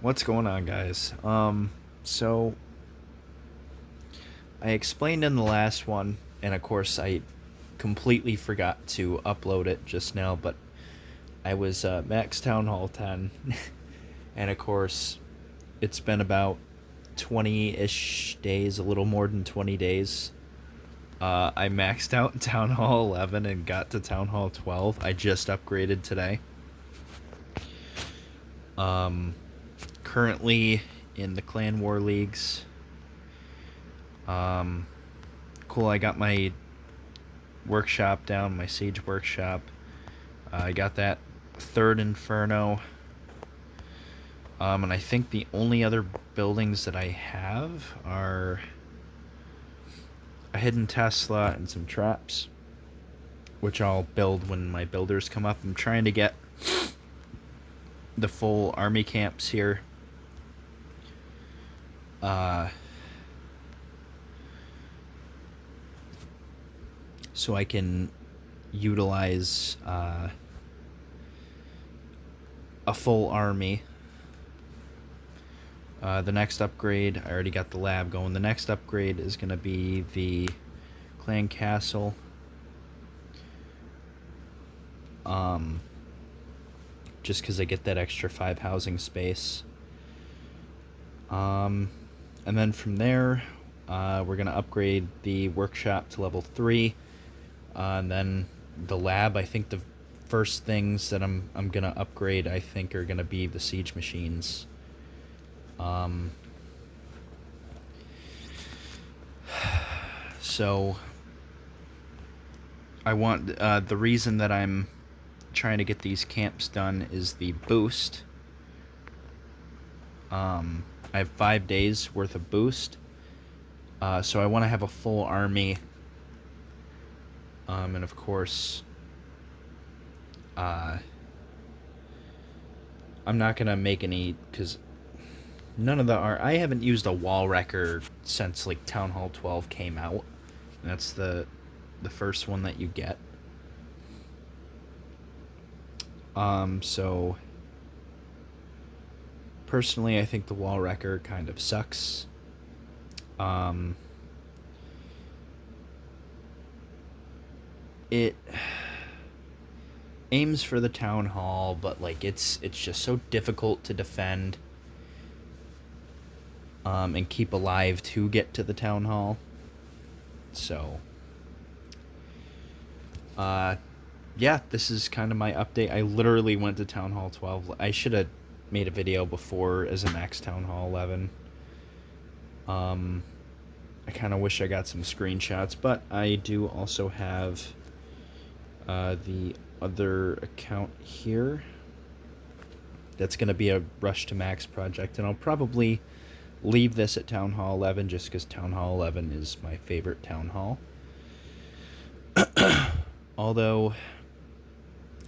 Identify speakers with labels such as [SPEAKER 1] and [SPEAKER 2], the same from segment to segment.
[SPEAKER 1] What's going on, guys? So I explained in the last one, and of course I completely forgot to upload it just now, but I was Max Town Hall 10, and of course it's been about 20-ish days, a little more than 20 days. I maxed out Town Hall 11 and got to Town Hall 12. I just upgraded today. Currently in the Clan War Leagues. Cool, I got my workshop down, my siege workshop. I got that third Inferno. And I think the only other buildings that I have are a hidden Tesla and some traps, which I'll build when my builders come up. I'm trying to get the full army camps here. So I can utilize a full army. The next upgrade, I already got the lab going. The next upgrade is going to be the clan castle. Just because I get that extra 5 housing space. And then from there, we're going to upgrade the workshop to level 3. And then the lab, I think the first things that I'm going to upgrade, I think, are going to be the siege machines. So I want the reason that I'm trying to get these camps done is the boost. I have 5 days worth of boost, so I want to have a full army. And of course, I'm not gonna make any, because none of I haven't used a wall wrecker since like Town Hall 12 came out. And that's the first one that you get. So personally, I think the wall wrecker kind of sucks. It aims for the town hall, but like it's just so difficult to defend and keep alive to get to the town hall. So yeah, this is kind of my update. I literally went to Town Hall 12. I should have made a video before as a max Town Hall 11. I kind of wish I got some screenshots, but I do also have the other account here. That's going to be a Rush to Max project, and I'll probably leave this at Town Hall 11 just because Town Hall 11 is my favorite town hall. Although,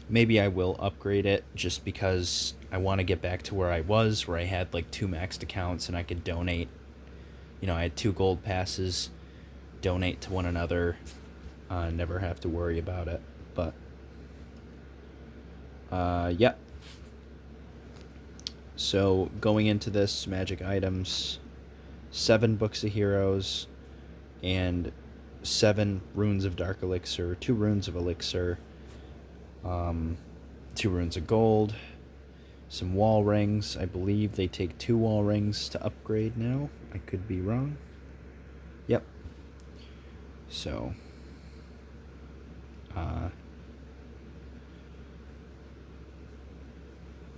[SPEAKER 1] maybe I will upgrade it just because I want to get back to where I was, where I had like 2 maxed accounts and I could donate. You know, I had 2 gold passes, donate to one another, never have to worry about it. But, yeah. So, going into this, magic items, 7 books of heroes, and 7 runes of dark elixir, 2 runes of elixir, 2 runes of gold, some wall rings. I believe they take 2 wall rings to upgrade now. I could be wrong. Yep. So,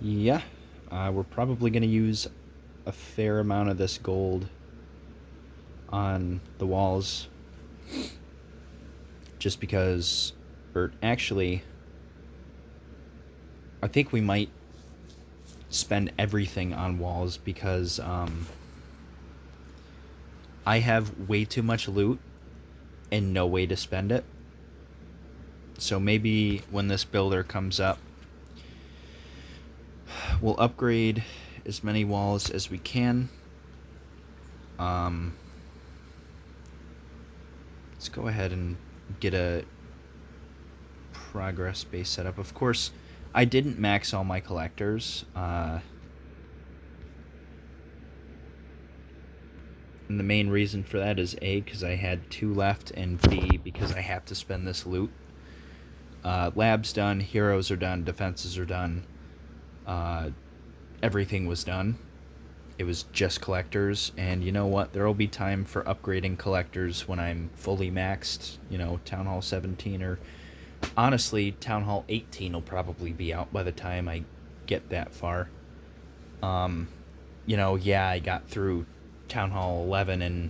[SPEAKER 1] yeah. We're probably going to use a fair amount of this gold on the walls. Just because, or actually, I think we might spend everything on walls because I have way too much loot and no way to spend it. So maybe when this builder comes up, we'll upgrade as many walls as we can. Let's go ahead and get a progress base set up. Of course, I didn't max all my collectors. And the main reason for that is A, because I had 2 left, and B, because I have to spend this loot. Labs done, heroes are done, defenses are done. Everything was done. It was just collectors, and you know what? There will be time for upgrading collectors when I'm fully maxed. Town Hall 17, or honestly, Town Hall 18 will probably be out by the time I get that far. Yeah, I got through Town Hall 11 in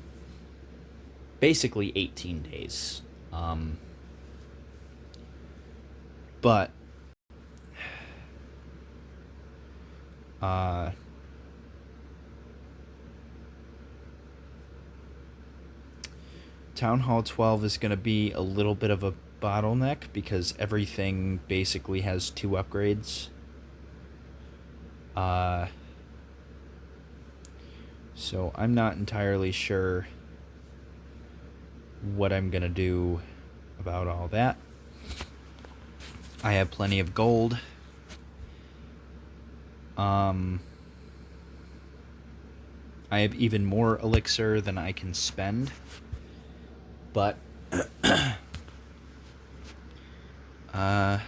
[SPEAKER 1] basically 18 days. But uh, Town Hall 12 is going to be a little bit of a bottleneck because everything basically has 2 upgrades. So I'm not entirely sure what I'm going to do about all that. I have plenty of gold. I have even more elixir than I can spend. But I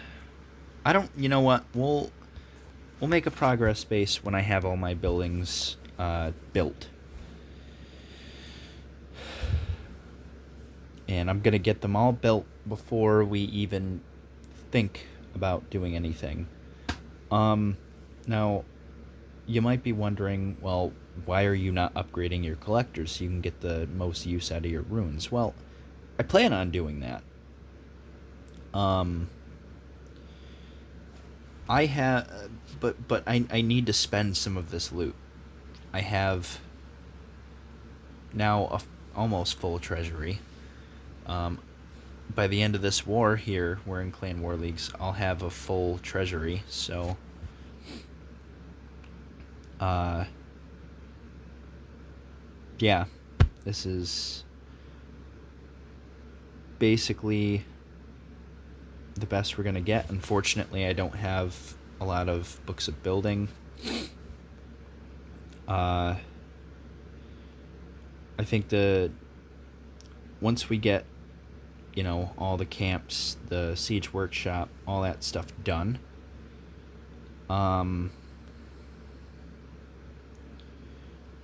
[SPEAKER 1] don't. You know what? We'll make a progress base when I have all my buildings built, and I'm gonna get them all built before we even think about doing anything. Now, you might be wondering, well, why are you not upgrading your collectors so you can get the most use out of your runes? Well, I plan on doing that. I have, but I need to spend some of this loot. I have now almost full treasury. By the end of this war here, we're in Clan War Leagues, I'll have a full treasury, so yeah, this is basically the best we're gonna get. Unfortunately, I don't have a lot of books of building. I think once we get all the camps, the siege workshop, all that stuff done,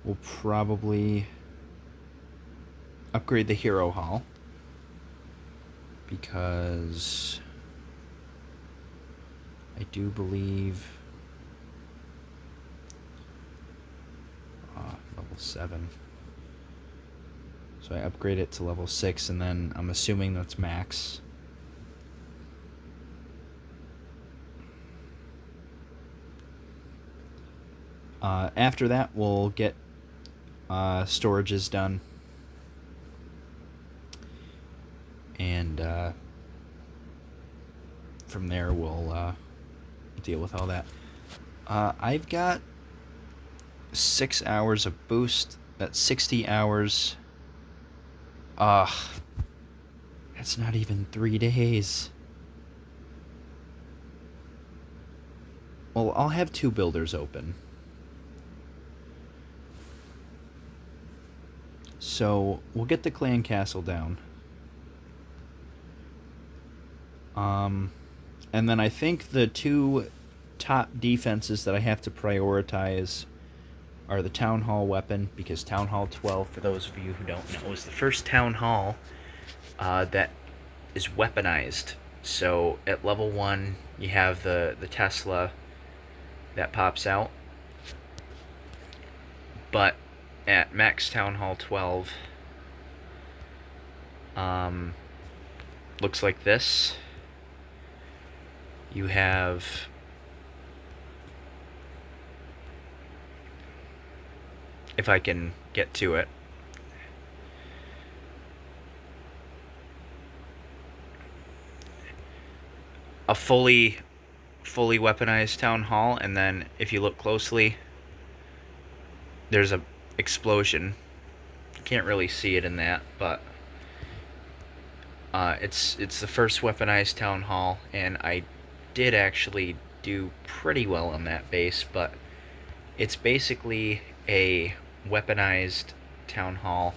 [SPEAKER 1] we'll probably upgrade the hero hall, because I do believe level 7. So I upgrade it to level 6, and then I'm assuming that's max. After that, we'll get storages done. And from there, we'll deal with all that. I've got 6 hours of boost. That's 60 hours. That's not even 3 days. Well, I'll have 2 builders open. So, we'll get the clan castle down. And then I think the 2 top defenses that I have to prioritize are the Town Hall weapon, because Town Hall 12, for those of you who don't know, is the first Town Hall that is weaponized. So at level 1, you have the Tesla that pops out. But at max Town Hall 12, looks like this. You have if I can get to it. A fully weaponized town hall, and then if you look closely, there's a explosion. Can't really see it in that, but it's the first weaponized town hall, and I did actually do pretty well on that base, but it's basically a weaponized town hall.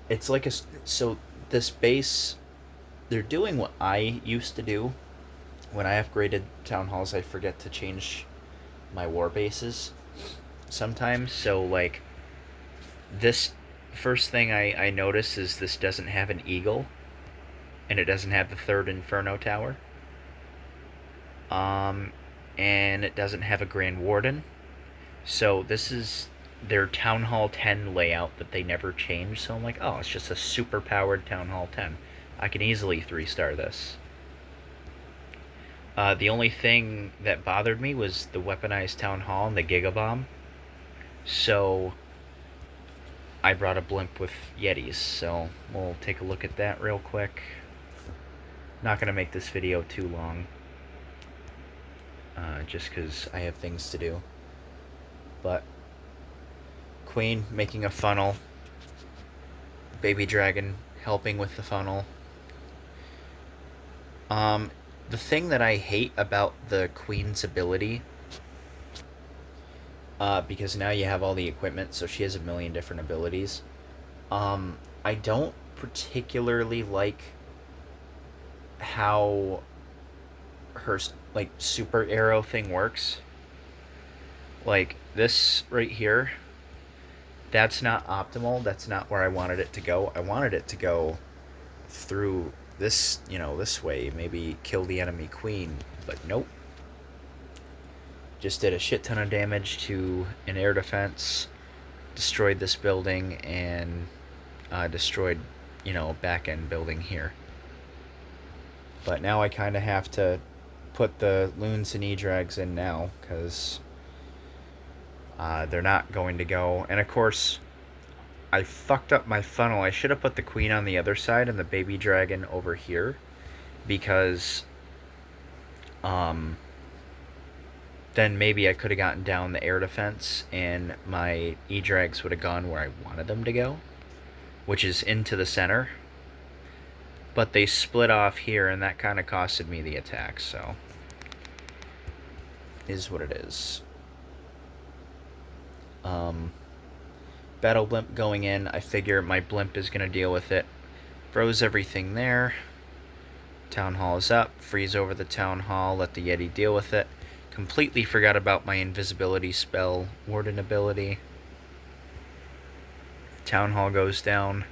[SPEAKER 1] It's like so this base, they're doing what I used to do when I upgraded town halls. I forget to change my war bases sometimes. So like this first thing I notice is this doesn't have an eagle, and it doesn't have the third Inferno Tower. And it doesn't have a Grand Warden. So this is their Town Hall 10 layout that they never change. So I'm like, oh, it's just a super powered Town Hall 10. I can easily 3-star this. The only thing that bothered me was the weaponized Town Hall and the Gigabomb. So I brought a blimp with Yetis. So we'll take a look at that real quick. Not going to make this video too long. Just because I have things to do. But Queen making a funnel. Baby Dragon helping with the funnel. The thing that I hate about the Queen's ability, because now you have all the equipment, so she has a million different abilities. I don't particularly like how her like super arrow thing works. Like this right here, that's not optimal. That's not where I wanted it to go. I wanted it to go through this, this way, maybe kill the enemy queen, but nope. Just did a shit ton of damage to an air defense, destroyed this building, and destroyed, a back end building here. But now I kind of have to put the loons and E-Drags in now, because they're not going to go. And of course, I fucked up my funnel. I should have put the queen on the other side and the baby dragon over here, because then maybe I could have gotten down the air defense and my E-Drags would have gone where I wanted them to go, which is into the center. But they split off here, and that kind of costed me the attack, so is what it is. Battle blimp going in. I figure my blimp is going to deal with it. Froze everything there. Town hall is up. Freeze over the town hall. Let the Yeti deal with it. Completely forgot about my invisibility spell, Warden ability. Town hall goes down.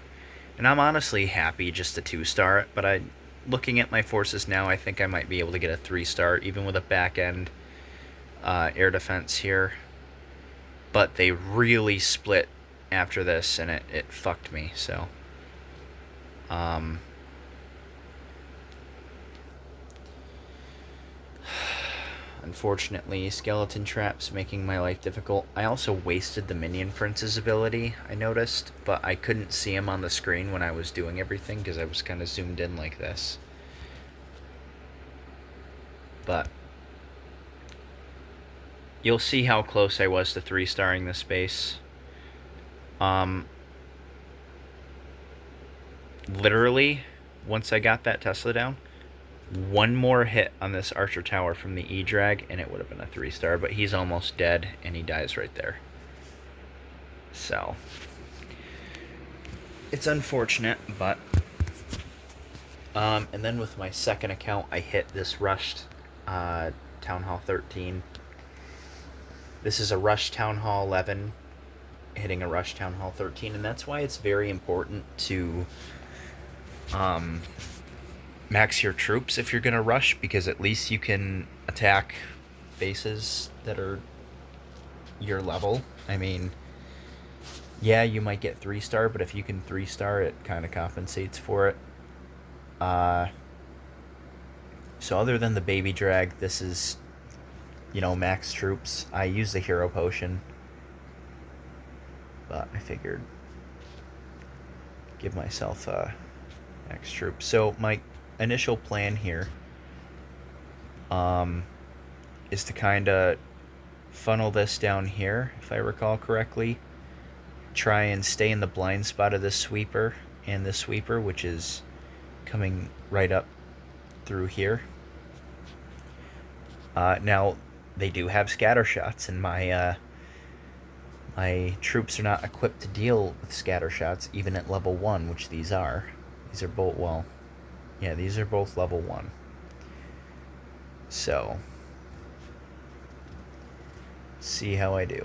[SPEAKER 1] And I'm honestly happy just to 2-star it, but looking at my forces now, I think I might be able to get a 3-star, even with a back end air defense here. But they really split after this, and it fucked me, so unfortunately, skeleton traps making my life difficult. I also wasted the Minion Prince's ability, I noticed, but I couldn't see him on the screen when I was doing everything because I was kind of zoomed in like this. But you'll see how close I was to 3-starring this base. Literally, once I got that Tesla down, one more hit on this Archer Tower from the E-Drag, and it would have been a 3-star, but he's almost dead, and he dies right there. So, it's unfortunate, but... and then with my second account, I hit this rushed Town Hall 13. This is a rushed Town Hall 11, hitting a rushed Town Hall 13, and that's why it's very important to max your troops if you're going to rush, because at least you can attack bases that are your level. I mean, yeah, you might get 3-star, but if you can 3-star, it kind of compensates for it. So other than the baby drag, this is, max troops. I used the hero potion, but I figured give myself max troops. So my initial plan here is to kind of funnel this down here, if I recall correctly. Try and stay in the blind spot of this sweeper and this sweeper, which is coming right up through here. Now, they do have scatter shots, and my my troops are not equipped to deal with scatter shots even at level 1, which these are. These are both, well, yeah, these are both level 1. So, see how I do.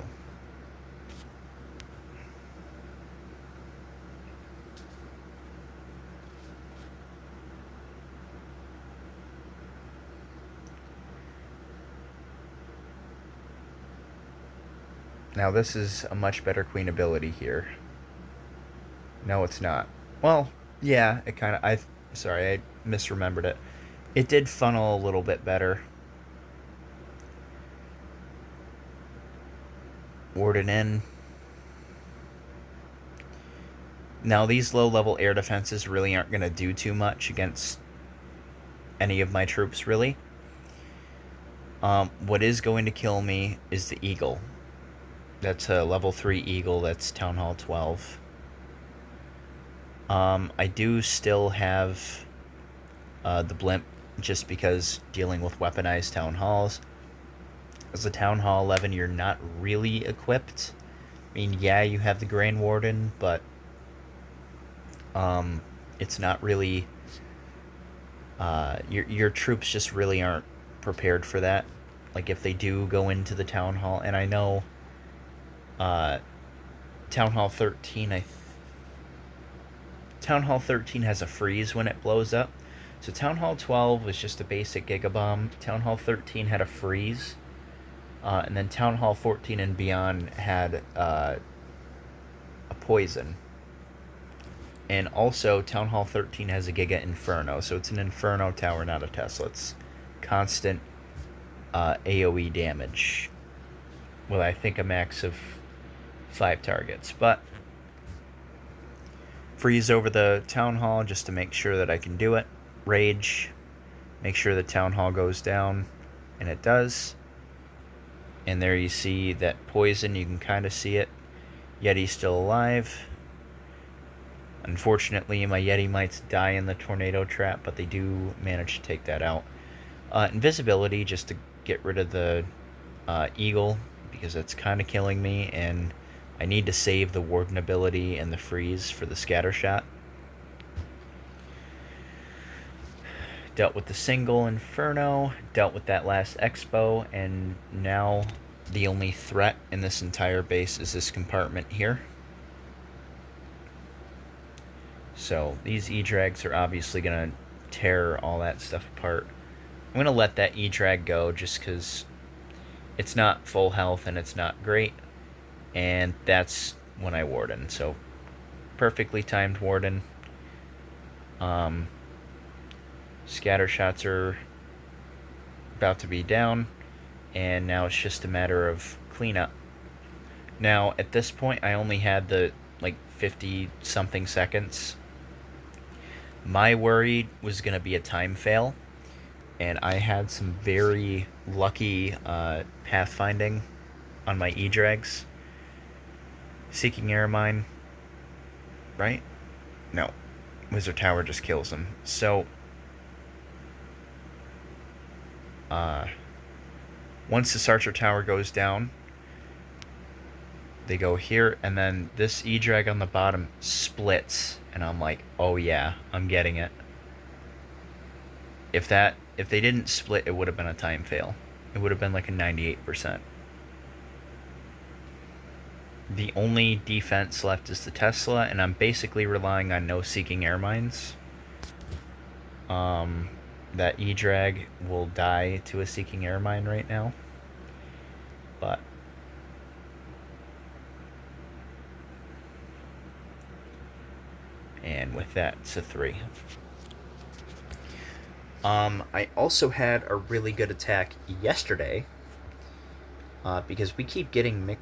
[SPEAKER 1] Now this is a much better queen ability here. No, it's not. Well, yeah, it kind of... Sorry, I misremembered it. It did funnel a little bit better. Warden in. Now, these low-level air defenses really aren't going to do too much against any of my troops, really. What is going to kill me is the Eagle. That's a level 3 Eagle. That's Town Hall 12. I do still have the Blimp, just because dealing with weaponized Town Halls. As a Town Hall 11, you're not really equipped. I mean, yeah, you have the Grand Warden, but it's not really... your troops just really aren't prepared for that. Like, if they do go into the Town Hall, and I know Town Hall 13, Town Hall 13 has a freeze when it blows up. So Town Hall 12 was just a basic Gigabomb. Town Hall 13 had a freeze. And then Town Hall 14 and beyond had a poison. And also, Town Hall 13 has a Giga Inferno. So it's an Inferno tower, not a Tesla. It's constant AoE damage. With, I think, a max of 5 targets. But freeze over the Town Hall just to make sure that I can do it. Rage. Make sure the Town Hall goes down. And it does. And there you see that poison. You can kind of see it. Yeti's still alive. Unfortunately, my Yeti mites die in the tornado trap, but they do manage to take that out. Invisibility, just to get rid of the Eagle, because it's kind of killing me, and I need to save the Warden ability and the freeze for the scatter shot. Dealt with the single Inferno, dealt with that last Expo, and now the only threat in this entire base is this compartment here. So these E-Drags are obviously going to tear all that stuff apart. I'm going to let that E-Drag go just because it's not full health and it's not great. And that's when I Warden. So perfectly timed Warden. Scatter shots are about to be down. And now it's just a matter of cleanup. Now at this point I only had the like 50 something seconds. My worry was going to be a time fail, and I had some very lucky pathfinding on my E-Drags. Seeking Airmine, right? No. Wizard Tower just kills him. So, once the Sarcher Tower goes down, they go here, and then this E-Drag on the bottom splits, and I'm like, oh yeah, I'm getting it. If they didn't split, it would have been a time fail. It would have been like a 98%. The only defense left is the Tesla, and I'm basically relying on no Seeking Air Mines. That E-Drag will die to a Seeking Air Mine right now. But and with that, it's a 3. I also had a really good attack yesterday, because we keep getting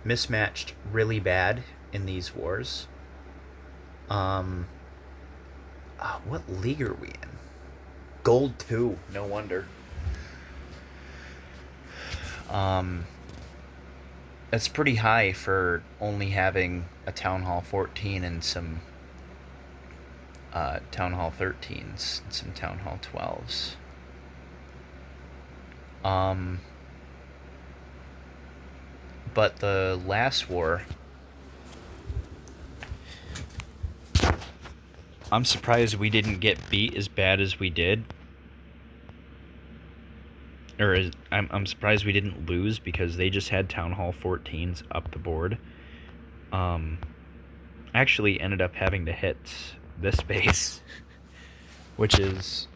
[SPEAKER 1] mismatched really bad in these wars. What league are we in? Gold 2, no wonder. That's pretty high for only having a Town Hall 14 and some Town Hall 13s and some Town Hall 12s. But the last war, I'm surprised we didn't get beat as bad as we did. I'm surprised we didn't lose, because they just had Town Hall 14s up the board. Actually ended up having to hit this base, which is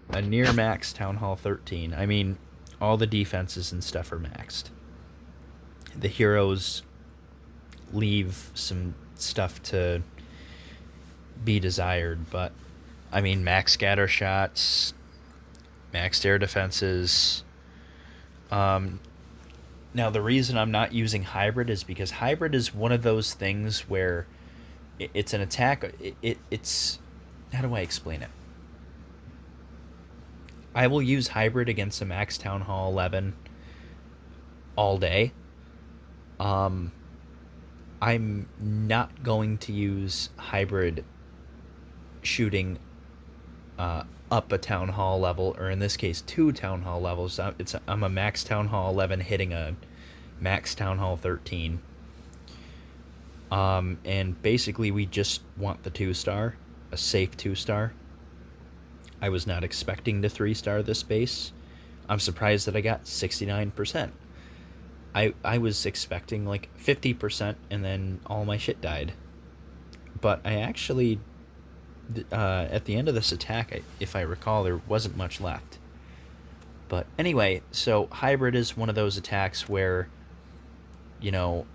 [SPEAKER 1] a near max Town Hall 13. I mean, all the defenses and stuff are maxed. The heroes leave some stuff to be desired, but I mean, max scatter shots, maxed air defenses. Now, the reason I'm not using hybrid is because hybrid is one of those things where it's an attack. It's how do I explain it? I will use hybrid against a max Town Hall 11 all day. I'm not going to use hybrid shooting up a Town Hall level, or in this case 2 Town Hall levels. I'm a max Town Hall 11 hitting a max Town Hall 13. And basically we just want the 2-star, a safe 2-star. I was not expecting to 3-star this base. I'm surprised that I got 69%. I was expecting like 50%, and then all my shit died. But I actually, at the end of this attack, if I recall, there wasn't much left. But anyway, so hybrid is one of those attacks where, you know,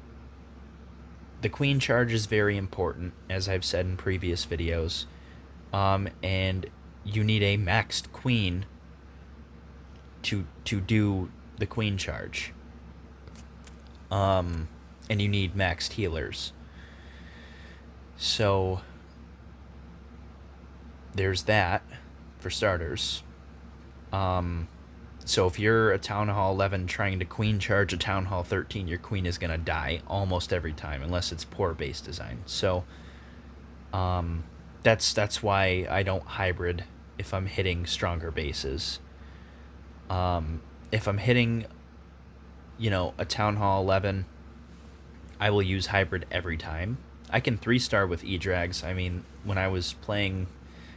[SPEAKER 1] the queen charge is very important, as I've said in previous videos. And you need a maxed queen to do the queen charge. And you need maxed healers. So there's that for starters. So if you're a Town Hall 11 trying to queen charge a Town Hall 13, your queen is going to die almost every time, unless it's poor base design. So that's why I don't hybrid if I'm hitting stronger bases. If I'm hitting, you know, a Town Hall 11, I will use hybrid every time. I can 3-star with E-Drags. I mean, when I was playing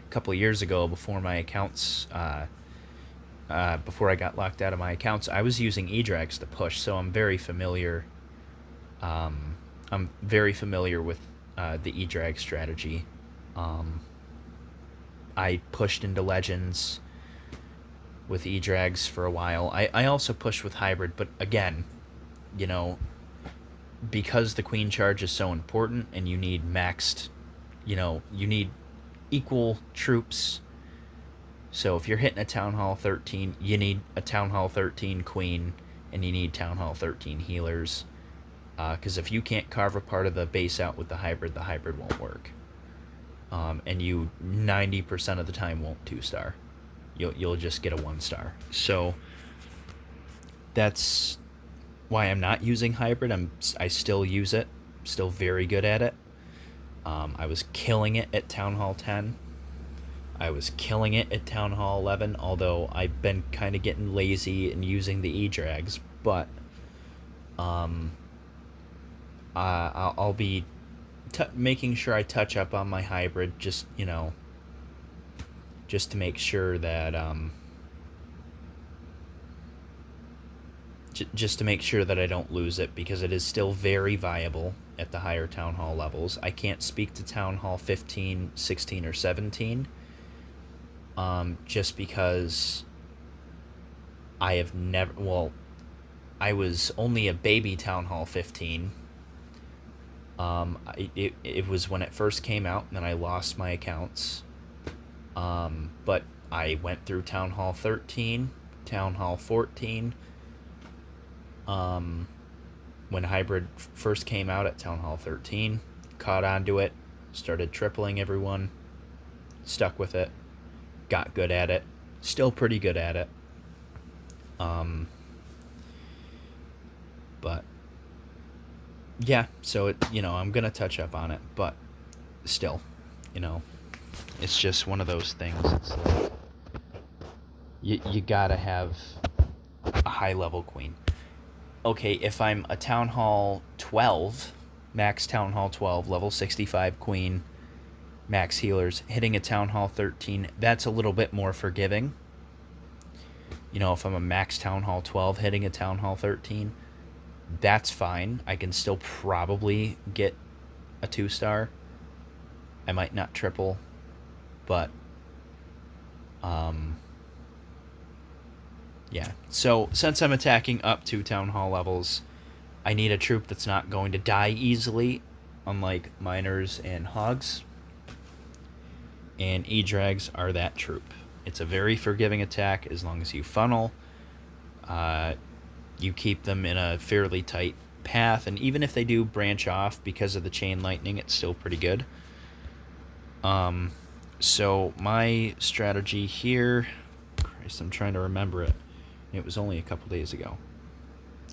[SPEAKER 1] a couple of years ago, before my accounts, before I got locked out of my accounts, I was using E-Drags to push, so I'm very familiar. I'm very familiar with the E-Drag strategy. I pushed into Legends with E-Drags for a while. I also pushed with hybrid, but again, you know, because the queen charge is so important and you need maxed, you know, you need equal troops. So if you're hitting a Town Hall 13, you need a Town Hall 13 queen, and you need Town Hall 13 healers. Because if you can't carve a part of the base out with the hybrid won't work. And you 90% of the time won't 2-star. You'll just get a 1-star. So that's why I'm not using hybrid. I still use it, still very good at it. I was killing it at Town Hall 10. I was killing it at Town Hall 11, although I've been kind of getting lazy and using the E-Drags, but I'll be making sure I touch up on my hybrid, just, you know, just to make sure that just to make sure that I don't lose it, because it is still very viable at the higher Town Hall levels. I can't speak to Town Hall 15, 16, or 17, just because I have never, well, I was only a baby Town Hall 15. It was when it first came out, and then I lost my accounts. But I went through Town Hall 13, Town Hall 14. When hybrid first came out at Town Hall 13, caught onto it, started tripling everyone, stuck with it, got good at it, still pretty good at it. But yeah, so it, you know, I'm gonna touch up on it, but still, you know, it's just one of those things. It's like you gotta have a high level queen. okay, if I'm a Town Hall 12, max Town Hall 12, level 65 Queen, max healers, hitting a Town Hall 13, that's a little bit more forgiving. You know, if I'm a max Town Hall 12 hitting a Town Hall 13, that's fine. I can still probably get a 2-star. I might not triple, but um yeah. So, since I'm attacking up to Town Hall levels, I need a troop that's not going to die easily, unlike miners and hogs. And E-Drags are that troop. It's a very forgiving attack as long as you funnel. You keep them in a fairly tight path, and even if they do branch off because of the chain lightning, it's still pretty good. So my strategy here, Christ, I'm trying to remember it. It was only a couple days ago.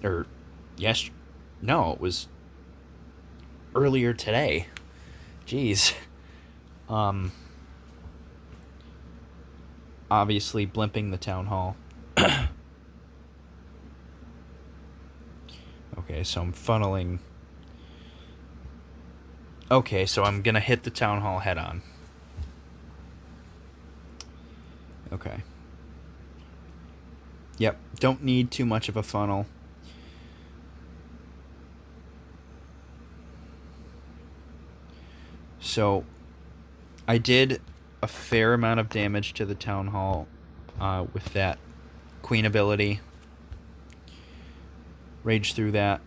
[SPEAKER 1] Or, yes, no, it was earlier today. Jeez. Obviously blimping the Town Hall. Okay, so I'm funneling. Okay, so I'm gonna hit the Town Hall head on. Okay. Yep, don't need too much of a funnel. So, I did a fair amount of damage to the Town Hall with that Queen ability. Rage through that.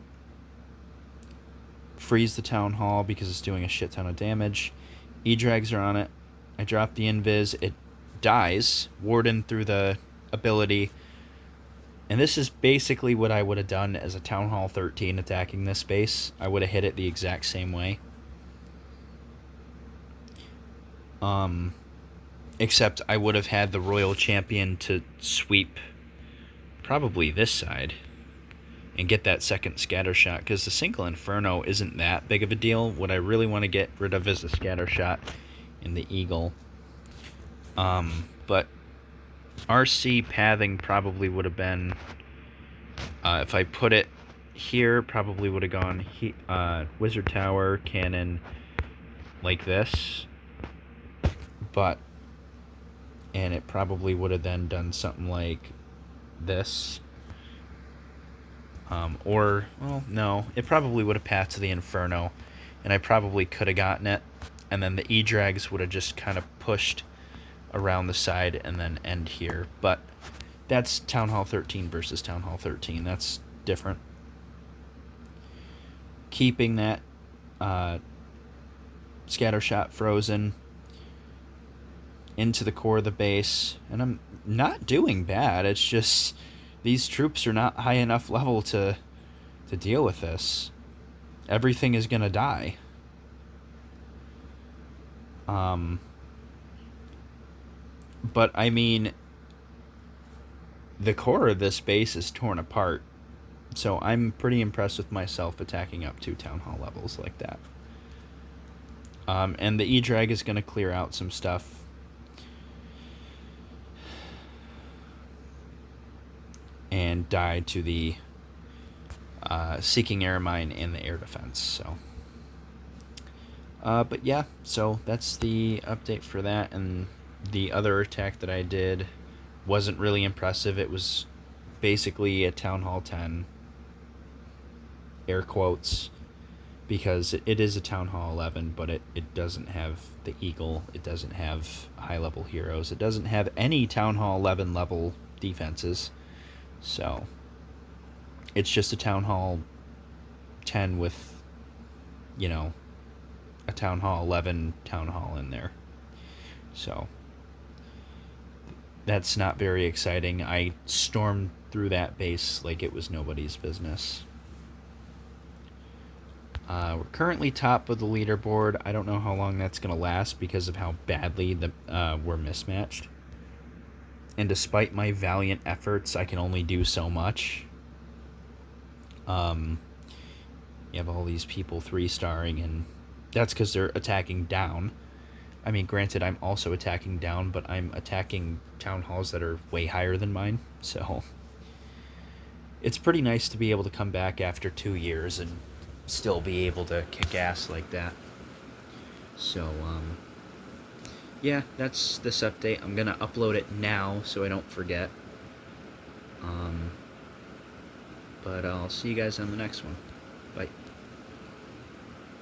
[SPEAKER 1] Freeze the Town Hall because it's doing a shit ton of damage. E-Drags are on it. I drop the Invis. It dies. Warden through the ability. And this is basically what I would have done as a Town Hall 13 attacking this base. I would have hit it the exact same way. Except I would have had the Royal Champion to sweep probably this side and get that second scatter shot, because the single Inferno isn't that big of a deal. What I really want to get rid of is the scatter shot in the Eagle. But RC pathing probably would have been, if I put it here, probably would have gone Wizard Tower, Cannon, like this. And it probably would have then done something like this. Or, well, no, it probably would have passed to the Inferno, and I probably could have gotten it, and then the E-Drags would have just kind of pushed around the side and then end here. But that's Town Hall 13 versus Town Hall 13. That's different. Keeping that scatter shot frozen into the core of the base, and I'm not doing bad. It's just these troops are not high enough level to deal with this. Everything is gonna die. But I mean, the core of this base is torn apart, so I'm pretty impressed with myself attacking up to Town Hall levels like that. And the E-Drag is gonna clear out some stuff. And die to the Seeking Air Mine and the air defense. So, but yeah, so that's the update for that. And the other attack that I did wasn't really impressive. It was basically a Town Hall 10, air quotes, because it is a Town Hall 11, but it doesn't have the Eagle. It doesn't have high-level heroes. It doesn't have any Town Hall 11 level defenses. So, it's just a Town Hall 10 with, you know, a Town Hall 11 Town Hall in there. So, that's not very exciting. I stormed through that base like it was nobody's business. We're currently top of the leaderboard. I don't know how long that's going to last because of how badly we're mismatched. And despite my valiant efforts, I can only do so much. You have all these people 3-starring, and that's because they're attacking down. I mean, granted, I'm also attacking down, but I'm attacking Town Halls that are way higher than mine, so... it's pretty nice to be able to come back after 2 years and still be able to kick ass like that. So, yeah, that's this update. I'm gonna upload it now so I don't forget. But I'll see you guys on the next one. Bye.